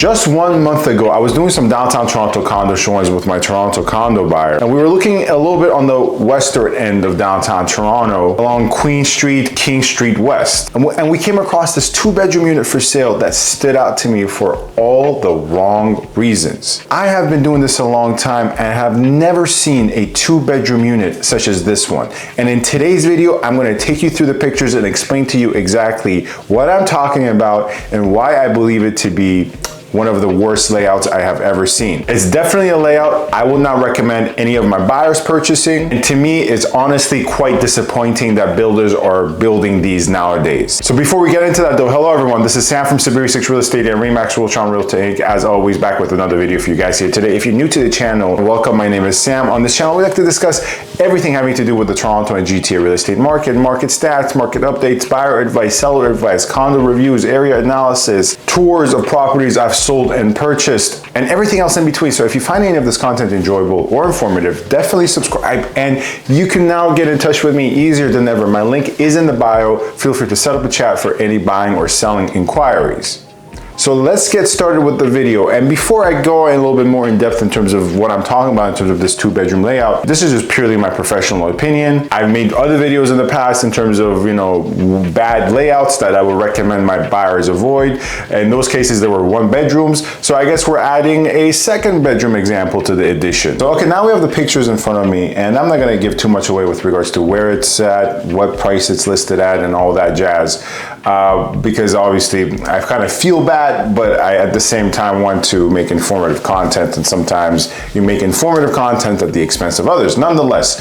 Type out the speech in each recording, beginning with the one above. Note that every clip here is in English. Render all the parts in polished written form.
Just 1 month ago, I was doing some downtown Toronto condo showings with my Toronto condo buyer, and we were looking a little bit on the western end of downtown Toronto, along Queen Street, King Street West. And we came across this 2-bedroom unit for sale that stood out to me for all the wrong reasons. I have been doing this a long time and have never seen a 2-bedroom unit such as this one. And in today's video, I'm going to take you through the pictures and explain to you exactly what I'm talking about and why I believe it to be one of the worst layouts I have ever seen. It's definitely a layout I would not recommend any of my buyers purchasing. And to me, it's honestly quite disappointing that builders are building these nowadays. So before we get into that though, hello everyone, this is Sam from SaberiSixRealEstate and Remax Realtron Realty Inc. As always, back with another video for you guys here today. If you're new to the channel, welcome, my name is Sam. On this channel, we like to discuss everything having to do with the Toronto and GTA real estate market stats, market updates, buyer advice, seller advice, condo reviews, area analysis, tours of properties I've sold and purchased, and everything else in between. So if you find any of this content enjoyable or informative, definitely subscribe. And you can now get in touch with me easier than ever. My link is in the bio. Feel free to set up a chat for any buying or selling inquiries. So let's get started with the video. And before I go a little bit more in depth in terms of what I'm talking about in terms of this 2-bedroom layout, this is just purely my professional opinion. I've made other videos in the past in terms of, bad layouts that I would recommend my buyers avoid. In those cases, there were 1-bedrooms. So I guess we're adding a 2-bedroom example to the addition. So, okay, now we have the pictures in front of me, and I'm not gonna give too much away with regards to where it's at, what price it's listed at, and all that jazz. Because obviously I kind of feel bad, but I at the same time want to make informative content, and sometimes you make informative content at the expense of others. Nonetheless,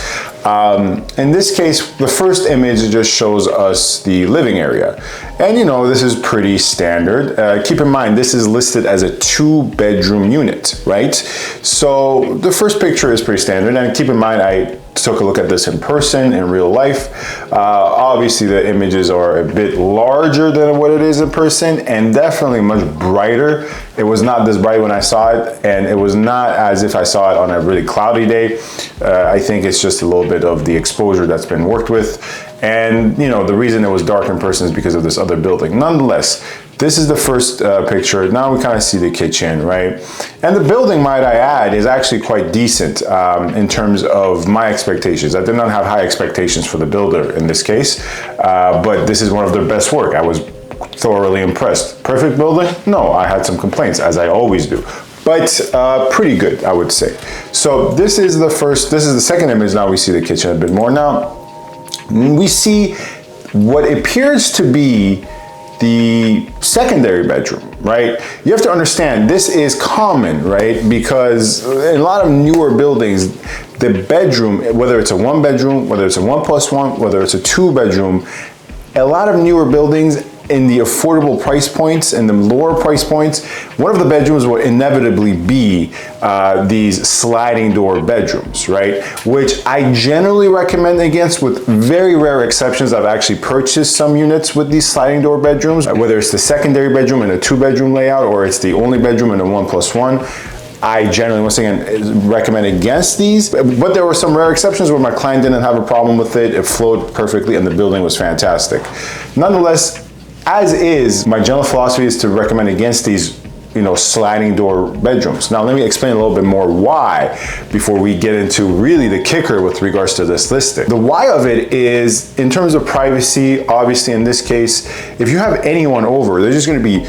in this case, the first image just shows us the living area. And this is pretty standard. Keep in mind, this is listed as a 2-bedroom unit, right? So the first picture is pretty standard, and keep in mind, I took a look at this in person, in real life. Obviously the images are a bit larger than what it is in person, and definitely much brighter. It was not this bright when I saw it, and it was not as if I saw it on a really cloudy day. I think it's just a little bit of the exposure that's been worked with. And the reason it was dark in person is because of this other building. Nonetheless, this is the first picture. Now we kind of see the kitchen, right? And the building, might I add, is actually quite decent in terms of my expectations. I did not have high expectations for the builder in this case, but this is one of their best work. I was thoroughly impressed. Perfect building? No, I had some complaints, as I always do. But pretty good, I would say. So this is the second image. Now we see the kitchen a bit more. Now, we see what appears to be the secondary bedroom, right? You have to understand, this is common, right? Because in a lot of newer buildings, the bedroom, whether it's a 1-bedroom, whether it's a 1+1, whether it's a 2-bedroom, a lot of newer buildings in the affordable price points and the lower price points, one of the bedrooms will inevitably be these sliding door bedrooms, right? Which I generally recommend against, with very rare exceptions. I've actually purchased some units with these sliding door bedrooms, whether it's the secondary bedroom in a 2-bedroom layout or it's the only bedroom in a 1+1. I generally, once again, recommend against these, but there were some rare exceptions where my client didn't have a problem with it. It flowed perfectly and the building was fantastic. Nonetheless, as is, my general philosophy is to recommend against these sliding door bedrooms. Now let me explain a little bit more why before we get into really the kicker with regards to this listing. The why of it is in terms of privacy. Obviously in this case, if you have anyone over, they're just going to be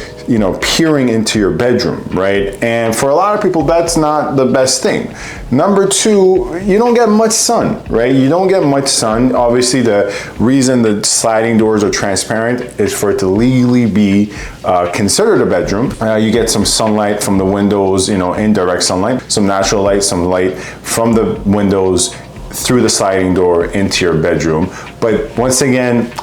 peering into your bedroom, right? And for a lot of people, that's not the best thing. Number two, you don't get much sun, right? You don't get much sun. Obviously, the reason the sliding doors are transparent is for it to legally be considered a bedroom. You get some sunlight from the windows, indirect sunlight, some natural light, some light from the windows through the sliding door into your bedroom. But once again,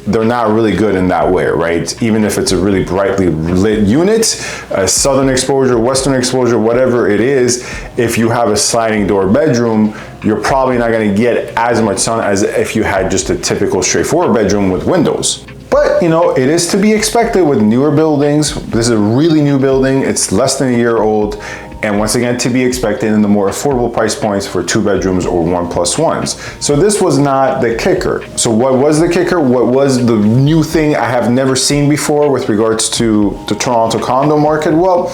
they're not really good in that way, right? Even if it's a really brightly lit unit, southern exposure, western exposure, whatever it is, if you have a sliding door bedroom, you're probably not gonna get as much sun as if you had just a typical straightforward bedroom with windows. But it is to be expected with newer buildings. This is a really new building. It's less than a year old. And once again, to be expected in the more affordable price points for 2-bedrooms or 1+1s. So this was not the kicker. So what was the kicker? What was the new thing I have never seen before with regards to the Toronto condo market? Well,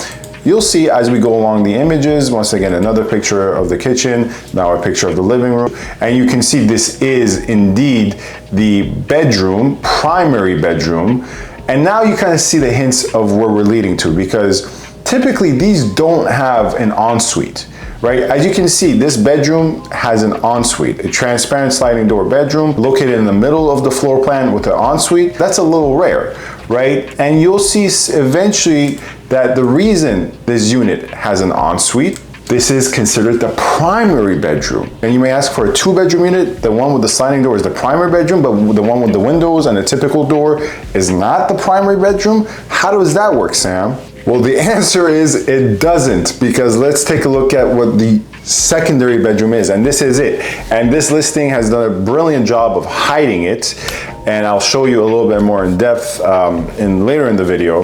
you'll see as we go along the images, once again, another picture of the kitchen, now a picture of the living room, and you can see this is indeed the bedroom, primary bedroom. And now you kind of see the hints of where we're leading to, because typically these don't have an ensuite, right? As you can see, this bedroom has an ensuite, a transparent sliding door bedroom located in the middle of the floor plan with an ensuite. That's a little rare, right? And you'll see eventually that the reason this unit has an ensuite, this is considered the primary bedroom. And you may ask, for a 2-bedroom unit, the one with the sliding door is the primary bedroom, but the one with the windows and a typical door is not the primary bedroom? How does that work, Sam? Well, the answer is it doesn't, because let's take a look at what the secondary bedroom is, and this is it. And this listing has done a brilliant job of hiding it, and I'll show you a little bit more in depth later in the video.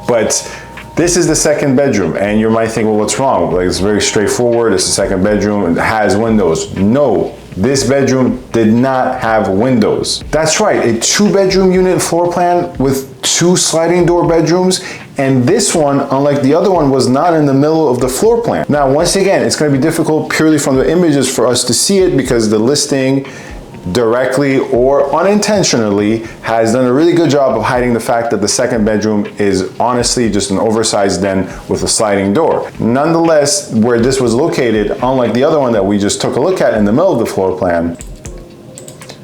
But this is the second bedroom, and you might think, well, what's wrong? Like, it's very straightforward. It's the second bedroom. It has windows. No, this bedroom did not have windows. That's right, a 2-bedroom unit floor plan with 2 sliding door bedrooms, and this one, unlike the other one, was not in the middle of the floor plan. Now, once again, it's going to be difficult purely from the images for us to see it, because the listing directly or unintentionally has done a really good job of hiding the fact that the second bedroom is honestly just an oversized den with a sliding door. Nonetheless, where this was located, unlike the other one that we just took a look at in the middle of the floor plan,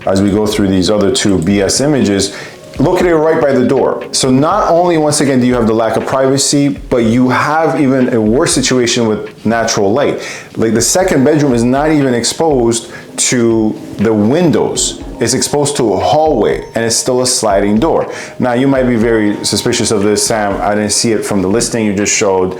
as we go through these other 2 BS images, located right by the door. So not only, once again, do you have the lack of privacy, but you have even a worse situation with natural light. Like, the second bedroom is not even exposed to the windows. It's exposed to a hallway, and it's still a sliding door. Now, you might be very suspicious of this, Sam. I didn't see it from the listing you just showed.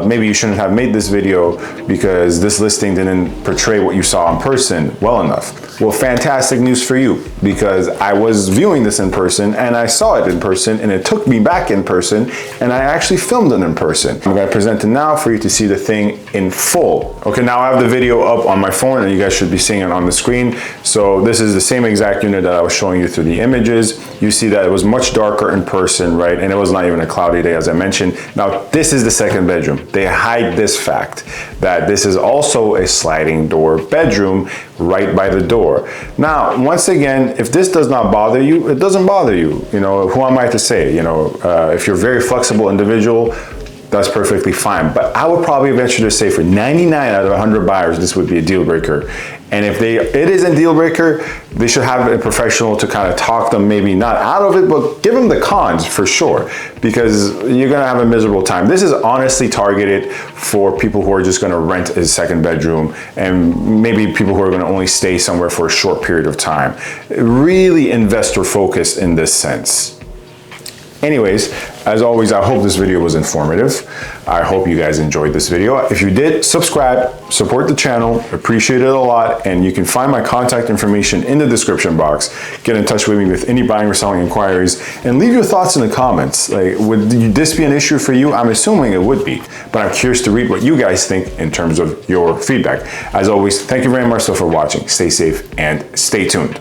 Maybe you shouldn't have made this video because this listing didn't portray what you saw in person well enough. Well, fantastic news for you, because I was viewing this in person and I saw it in person, and it took me back in person, and I actually filmed it in person. I'm gonna present it now for you to see the thing in full. Okay, now I have the video up on my phone, and you guys should be seeing it on the screen. So this is the same exact unit that I was showing you through the images. You see that it was much darker in person, right? And it was not even a cloudy day, as I mentioned. Now, this is the second bedroom. They hide this fact that this is also a sliding door bedroom right by the door. Now, once again, if this does not bother you, it doesn't bother you. You know, who am I to say? You know, if you're a very flexible individual, that's perfectly fine. But I would probably venture to say for 99 out of 100 buyers, this would be a deal breaker. And if it is a deal breaker, they should have a professional to kind of talk them, maybe not out of it, but give them the cons for sure, because you're gonna have a miserable time. This is honestly targeted for people who are just gonna rent a second bedroom, and maybe people who are gonna only stay somewhere for a short period of time. Really investor focused in this sense. Anyways, as always, I hope this video was informative. I hope you guys enjoyed this video. If you did, subscribe, support the channel, appreciate it a lot, and you can find my contact information in the description box. Get in touch with me with any buying or selling inquiries, and leave your thoughts in the comments. Like, would this be an issue for you? I'm assuming it would be, but I'm curious to read what you guys think in terms of your feedback. As always, thank you very much for watching. Stay safe and stay tuned.